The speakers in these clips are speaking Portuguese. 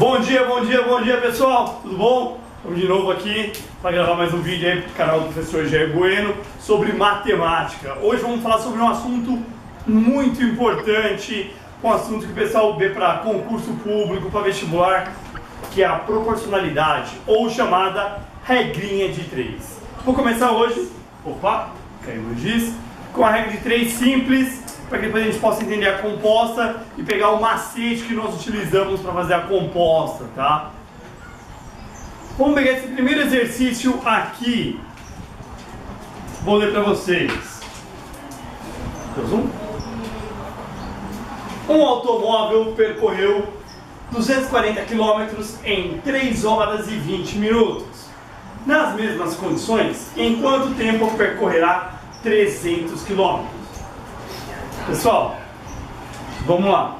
Bom dia pessoal, tudo bom? Estamos de novo aqui para gravar mais um vídeo aí para o canal do professor Jair Bueno sobre matemática. Hoje vamos falar sobre um assunto muito importante, um assunto que o pessoal vê para concurso público, para vestibular, que é a proporcionalidade, ou chamada regrinha de 3. Vou começar hoje, caiu no giz, com a regra de 3 simples, para que depois a gente possa entender a composta e pegar o macete que nós utilizamos para fazer a composta, tá? Vamos pegar esse primeiro exercício aqui. Vou ler para vocês. Um automóvel percorreu 240 km em 3 horas e 20 minutos. Nas mesmas condições, em quanto tempo percorrerá 300 km? Pessoal, vamos lá.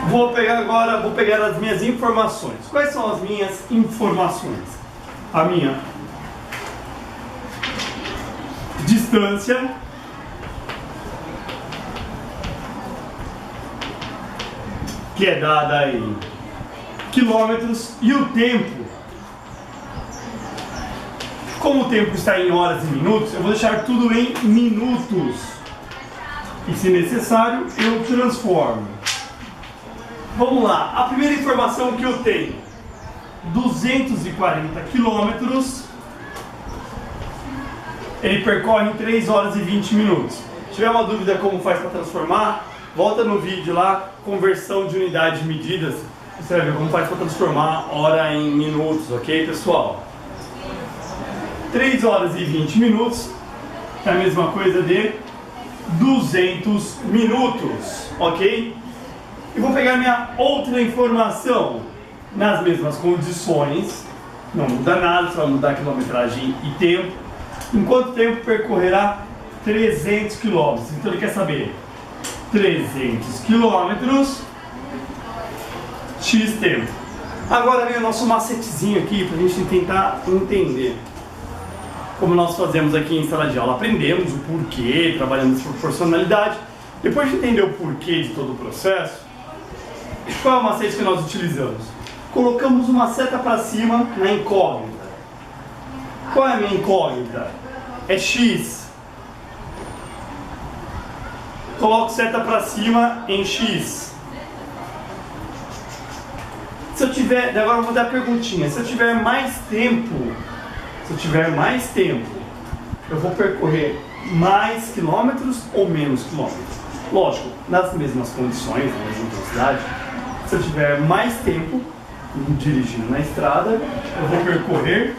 Vou pegar as minhas informações. Quais são as minhas informações? A minha distância, que é dada em quilômetros, e o tempo. Como o tempo está em horas e minutos, eu vou deixar tudo em minutos. E se necessário, eu transformo. Vamos lá, a primeira informação que eu tenho: 240 quilômetros. Ele percorre em 3 horas e 20 minutos. Se tiver uma dúvida como faz para transformar, volta no vídeo lá, conversão de unidades de medidas. Você vai ver como faz para transformar hora em minutos, ok, pessoal? 3 horas e 20 minutos é a mesma coisa de 200 minutos, ok? E vou pegar minha outra informação. Nas mesmas condições, não muda nada, só vai mudar a quilometragem e tempo. Em quanto tempo percorrerá 300 km? Então ele quer saber 300 km, x tempo. Agora vem o nosso macetezinho aqui para a gente tentar entender. Como nós fazemos aqui em sala de aula, aprendemos o porquê, trabalhamos proporcionalidade. Depois de entender o porquê de todo o processo, qual é o macete que nós utilizamos? Colocamos uma seta para cima na incógnita. Qual é a minha incógnita? É x. Coloco seta para cima em x. Se eu tiver, agora eu vou dar a perguntinha. Se eu tiver mais tempo, eu vou percorrer mais quilômetros ou menos quilômetros? Lógico, nas mesmas condições, na mesma velocidade. Se eu tiver mais tempo dirigindo na estrada, eu vou percorrer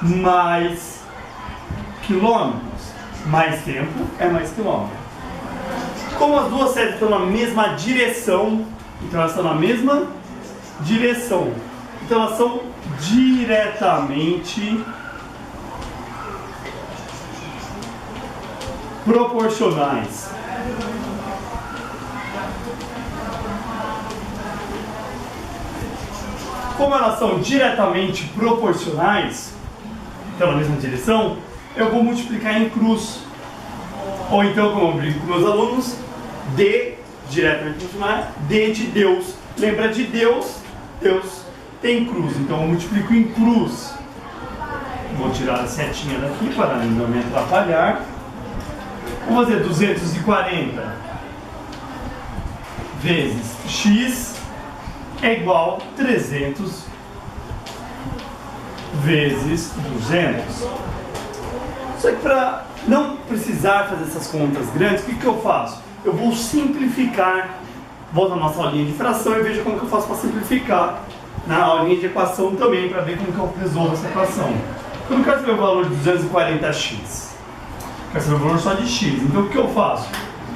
mais quilômetros. Mais tempo é mais quilômetros. Como as duas setas estão na mesma direção, então elas estão na mesma direção. Então elas são diretamente proporcionais. Como elas são diretamente proporcionais, então na mesma direção, eu vou multiplicar em cruz. Ou então, como eu brinco com meus alunos, D diretamente proporcional, D de Deus. Lembra de Deus? Deus tem cruz, então eu multiplico em cruz. Vou tirar a setinha daqui para não me atrapalhar. Vou fazer 240 vezes x é igual a 300 vezes 200. Só que para não precisar fazer essas contas grandes, o que eu faço? Eu vou simplificar. Volto à nossa aulinha de fração e vejo como que eu faço para simplificar na aulinha de equação também, para ver como que eu resolvo essa equação. Eu não quero saber o valor de 240x. Quero saber o valor só de x. Então o que eu faço?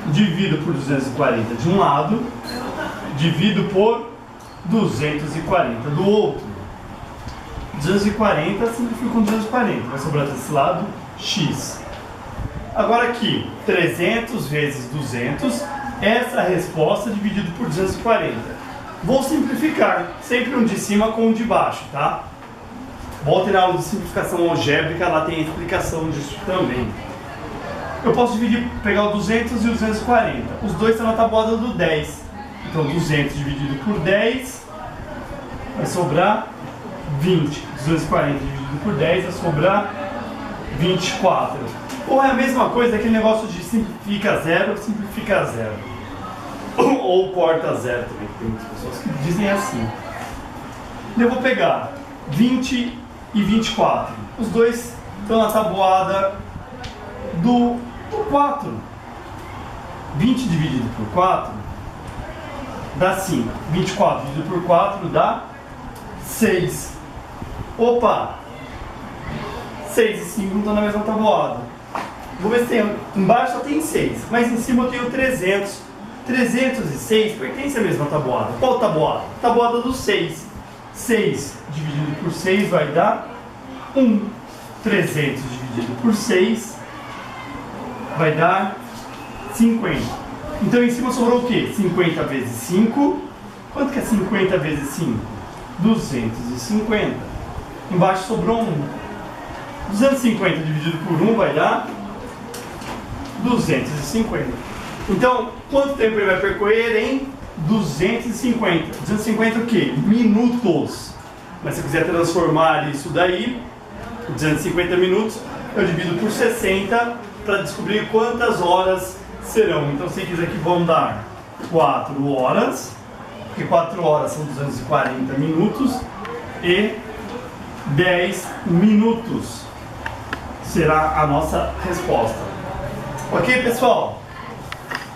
Divido por 240 de um lado, divido por 240 do outro. 240 simplifico com 240, vai sobrar desse lado x. Agora aqui, 300 vezes 200, essa resposta dividido por 240. Vou simplificar, sempre um de cima com um de baixo, tá? Volte na aula de simplificação algébrica, lá tem a explicação disso também. Eu posso dividir, pegar o 200 e o 240. Os dois estão na tabuada do 10. Então 200 dividido por 10 vai sobrar 20. 240 dividido por 10 vai sobrar 24. Ou é a mesma coisa, aquele negócio de simplifica zero, simplifica zero. Ou corta zero também, tem muitas pessoas que dizem assim. Eu vou pegar 20 e 24. Os dois estão na tabuada do 4. 20 dividido por 4 dá 5. 24 dividido por 4 dá 6. Opa! 6 e 5 não estão na mesma tabuada. Vou ver se tem. Embaixo só tem 6, mas em cima eu tenho 300. 306 pertence à mesma tabuada. Qual tabuada? Tabuada do 6. 6 dividido por 6 vai dar 1. 300 dividido por 6 vai dar 50. Então em cima sobrou o quê? 50 vezes 5. Quanto que é 50 vezes 5? 250. Embaixo sobrou 1. 250 dividido por 1 vai dar 250. Então, quanto tempo ele vai percorrer em 250? 250 o quê? Minutos. Mas se eu quiser transformar isso daí, 250 minutos, eu divido por 60 para descobrir quantas horas serão. Então, se quiser que vão dar 4 horas, porque 4 horas são 240 minutos, e 10 minutos será a nossa resposta. Ok, pessoal?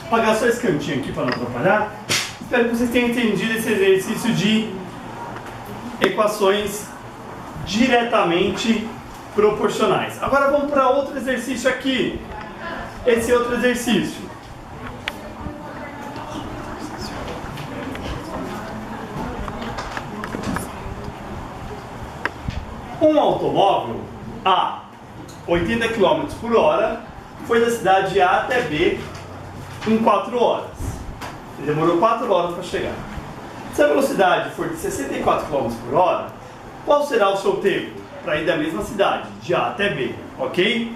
Vou apagar só esse cantinho aqui para não atrapalhar. Espero que vocês tenham entendido esse exercício de equações diretamente proporcionais. Agora vamos para outro exercício aqui. Esse outro exercício. Um automóvel a 80 km por hora foi da cidade A até B em 4 horas. Ele demorou 4 horas para chegar. Se a velocidade for de 64 km por hora, qual será o seu tempo para ir da mesma cidade, de A até B? Ok?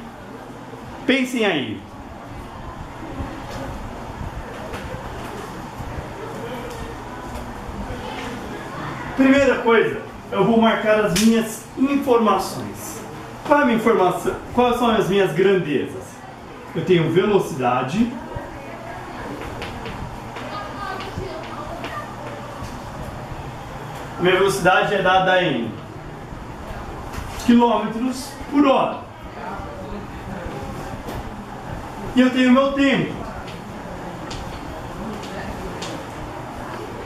Pensem aí. Primeira coisa, eu vou marcar as minhas informações. Qual é a minha informação? Quais são as minhas grandezas? Eu tenho velocidade. A minha velocidade é dada em quilômetros por hora. E eu tenho o meu tempo.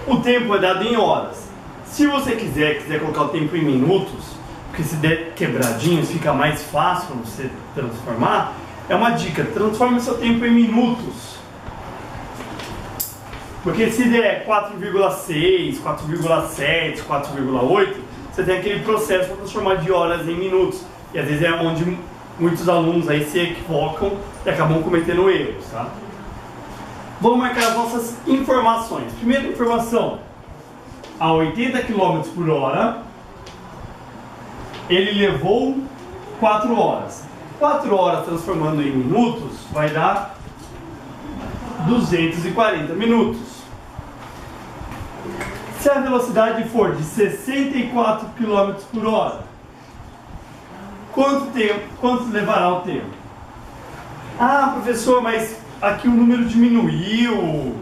O tempo é dado em horas. Se você quiser colocar o tempo em minutos, porque se der quebradinhos fica mais fácil para você transformar, é uma dica, transforme seu tempo em minutos. Porque se der 4,6, 4,7, 4,8, você tem aquele processo para transformar de horas em minutos. E às vezes é onde muitos alunos aí se equivocam e acabam cometendo erros, tá? Vamos marcar as nossas informações. Primeira informação, a 80 km por hora, ele levou 4 horas. 4 horas transformando em minutos vai dar 240 minutos. Se a velocidade for de 64 km por hora, quanto levará o tempo? Ah, professor, mas aqui o número diminuiu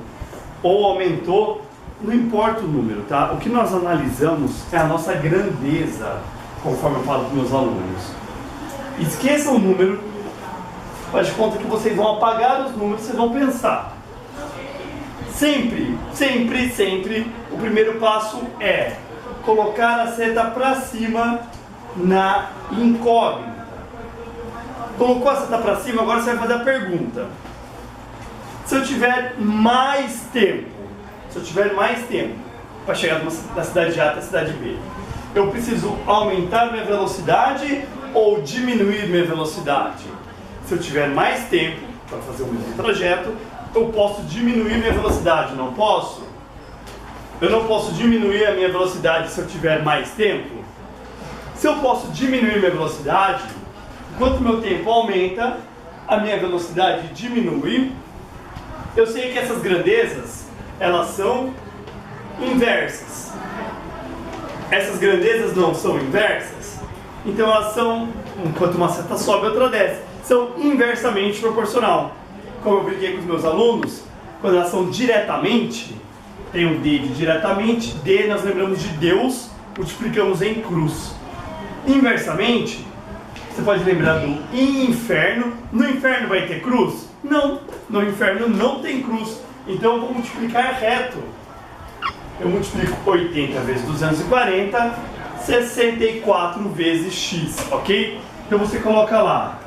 ou aumentou. Não importa o número, tá? O que nós analisamos é a nossa grandeza, conforme eu falo para os meus alunos. Esqueçam o número, faz de conta que vocês vão apagar os números, vocês vão pensar. Sempre, sempre, sempre, o primeiro passo é colocar a seta para cima na incógnita. Colocou a seta para cima, agora você vai fazer a pergunta. Se eu tiver mais tempo para chegar da cidade A até a cidade B, eu preciso aumentar minha velocidade ou diminuir minha velocidade? Se eu tiver mais tempo para fazer o mesmo trajeto, eu posso diminuir minha velocidade, não posso? Eu não posso diminuir a minha velocidade se eu tiver mais tempo? Se eu posso diminuir minha velocidade, enquanto meu tempo aumenta, a minha velocidade diminui. Eu sei que essas grandezas elas são inversas. Essas grandezas não são inversas, então elas são, enquanto uma seta sobe, outra desce, são inversamente proporcional. Como eu brinquei com os meus alunos, quando elas são diretamente, tem um D de diretamente, D nós lembramos de Deus, multiplicamos em cruz. Inversamente, você pode lembrar do inferno. No inferno vai ter cruz? Não, no inferno não tem cruz. Então eu vou multiplicar reto. Eu multiplico 80 vezes 240, 64 vezes x, ok? Então você coloca lá,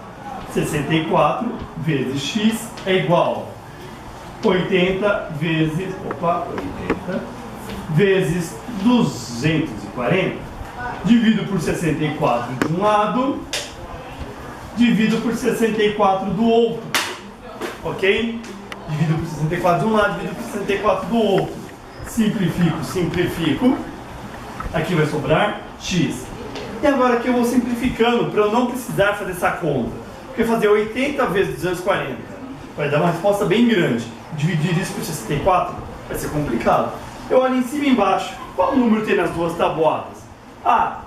64 vezes x é igual 80 vezes 240, divido por 64 de um lado, divido por 64 do outro, ok? Divido por 64 de um lado, divido por 64 do outro. Simplifico, simplifico. Aqui vai sobrar x. E agora que eu vou simplificando, para eu não precisar fazer essa conta. Porque fazer 80 vezes 240 vai dar uma resposta bem grande. Dividir isso por 64 vai ser complicado. Eu olho em cima e embaixo. Qual número tem nas duas tabuadas? Ah,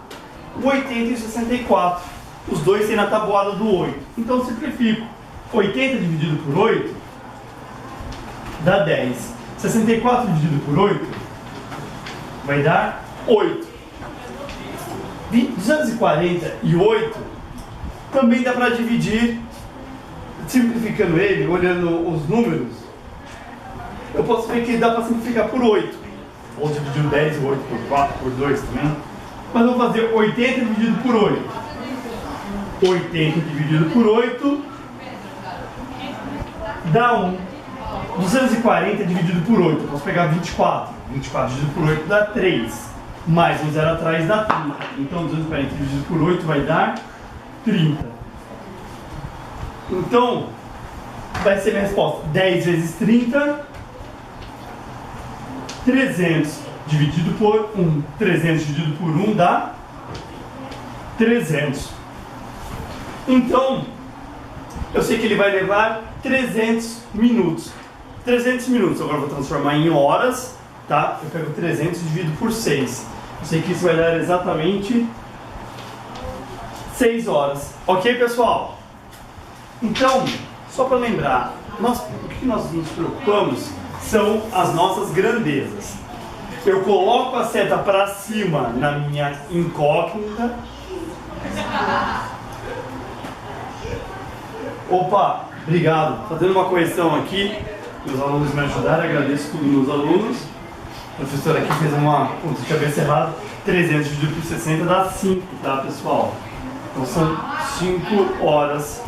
o 80 e o 64. Os dois tem na tabuada do 8. Então simplifico. 80 dividido por 8 dá 10. 64 dividido por 8 vai dar 8. 248 também dá para dividir, simplificando ele, olhando os números. Eu posso ver que dá para simplificar por 8. Ou dividir o 10 e o 8 por 4, por 2 também. Mas vou fazer 80 dividido por 8. 80 dividido por 8 dá 1. 240 dividido por 8, eu posso pegar 24. 24 dividido por 8 dá 3. Mais um zero atrás dá 30. Então 240 dividido por 8 vai dar 30. Então, vai ser minha resposta. 10 vezes 30. 300 dividido por 1. 300 dividido por 1 dá 300. Então, eu sei que ele vai levar 300 minutos. 300 minutos, agora eu vou transformar em horas, tá? Eu pego 300 e divido por 6. Eu sei que isso vai dar exatamente 6 horas. Ok, pessoal? Então, só para lembrar, o que nós nos preocupamos são as nossas grandezas. Eu coloco a seta para cima na minha incógnita. Opa, obrigado. Fazendo uma correção aqui. Meus alunos me ajudaram, agradeço tudo meus alunos. O professor aqui fez uma conta de cabeça errada. 300 dividido por 60 dá 5, tá, pessoal? Então são 5 horas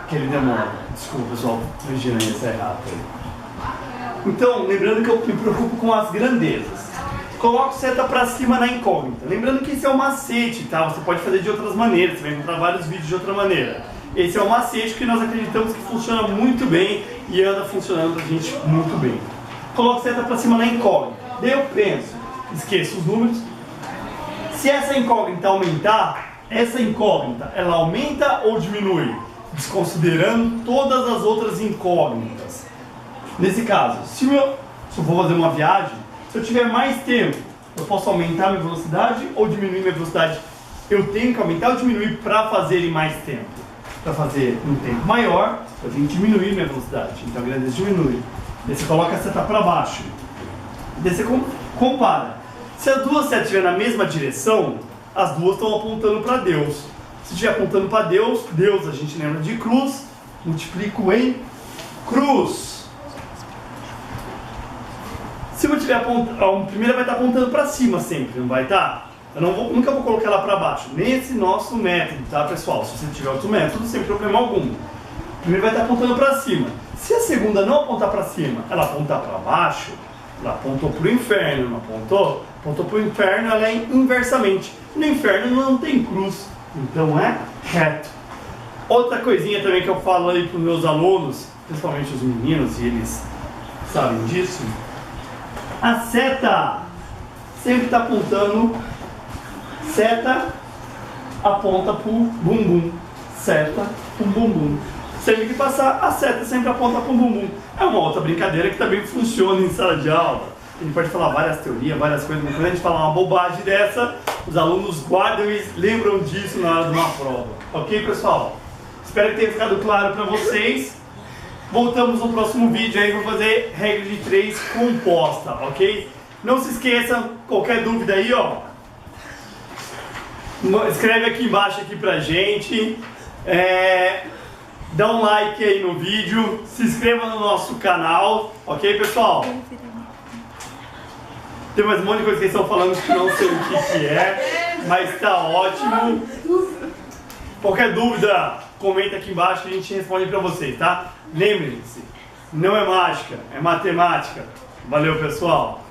que ele demora. Desculpa, pessoal, corrigindo aí essa errada. Então, lembrando que eu me preocupo com as grandezas. Coloco seta para cima na incógnita. Lembrando que esse é um macete, tá? Você pode fazer de outras maneiras, você vai encontrar vários vídeos de outra maneira. Esse é um macete que nós acreditamos que funciona muito bem e anda funcionando pra gente muito bem. Coloco seta para cima na incógnita. Daí eu penso, esqueço os números. Se essa incógnita aumentar, essa incógnita, ela aumenta ou diminui? Desconsiderando todas as outras incógnitas. Nesse caso, se eu for fazer uma viagem, se eu tiver mais tempo, eu posso aumentar minha velocidade ou diminuir minha velocidade? Eu tenho que aumentar ou diminuir para fazer em mais tempo? Para fazer um tempo maior, eu tenho que diminuir minha velocidade. Então a grandeza diminui. Daí você coloca a seta para baixo. Daí você compara. Se as duas setas estiverem na mesma direção, as duas estão apontando para Deus. Se estiver apontando para Deus, Deus a gente lembra de cruz, multiplico em cruz. Se eu tiver apontando, a primeira vai estar apontando para cima sempre, não vai estar? Eu nunca vou colocar ela para baixo, nesse nosso método, tá, pessoal? Se você tiver outro método, sem problema algum. A primeira vai estar apontando para cima. Se a segunda não apontar para cima, ela apontar para baixo, ela apontou para o inferno, não apontou? Apontou para o inferno, ela é inversamente. No inferno não tem cruz, então é reto. Outra coisinha também que eu falo aí para os meus alunos, principalmente os meninos, e eles sabem disso, a seta sempre está apontando. Seta aponta para o bumbum. Seta para o bumbum. sempre que passar, a seta sempre aponta para o bumbum. É uma outra brincadeira que também funciona em sala de aula. A gente pode falar várias teorias, várias coisas, mas quando a gente falar uma bobagem dessa, os alunos guardam e lembram disso na hora de uma prova. Ok, pessoal? Espero que tenha ficado claro para vocês. Voltamos no próximo vídeo aí, vou fazer regra de 3 composta, ok? Não se esqueçam, qualquer dúvida aí, ó, escreve aqui embaixo aqui pra gente, dá um like aí no vídeo, se inscreva no nosso canal, ok, pessoal? Tem mais um monte de coisa que eles estão falando que não sei o que é, mas tá ótimo. Qualquer dúvida, comenta aqui embaixo que a gente responde pra vocês, tá? Lembrem-se, não é mágica, é matemática. Valeu, pessoal!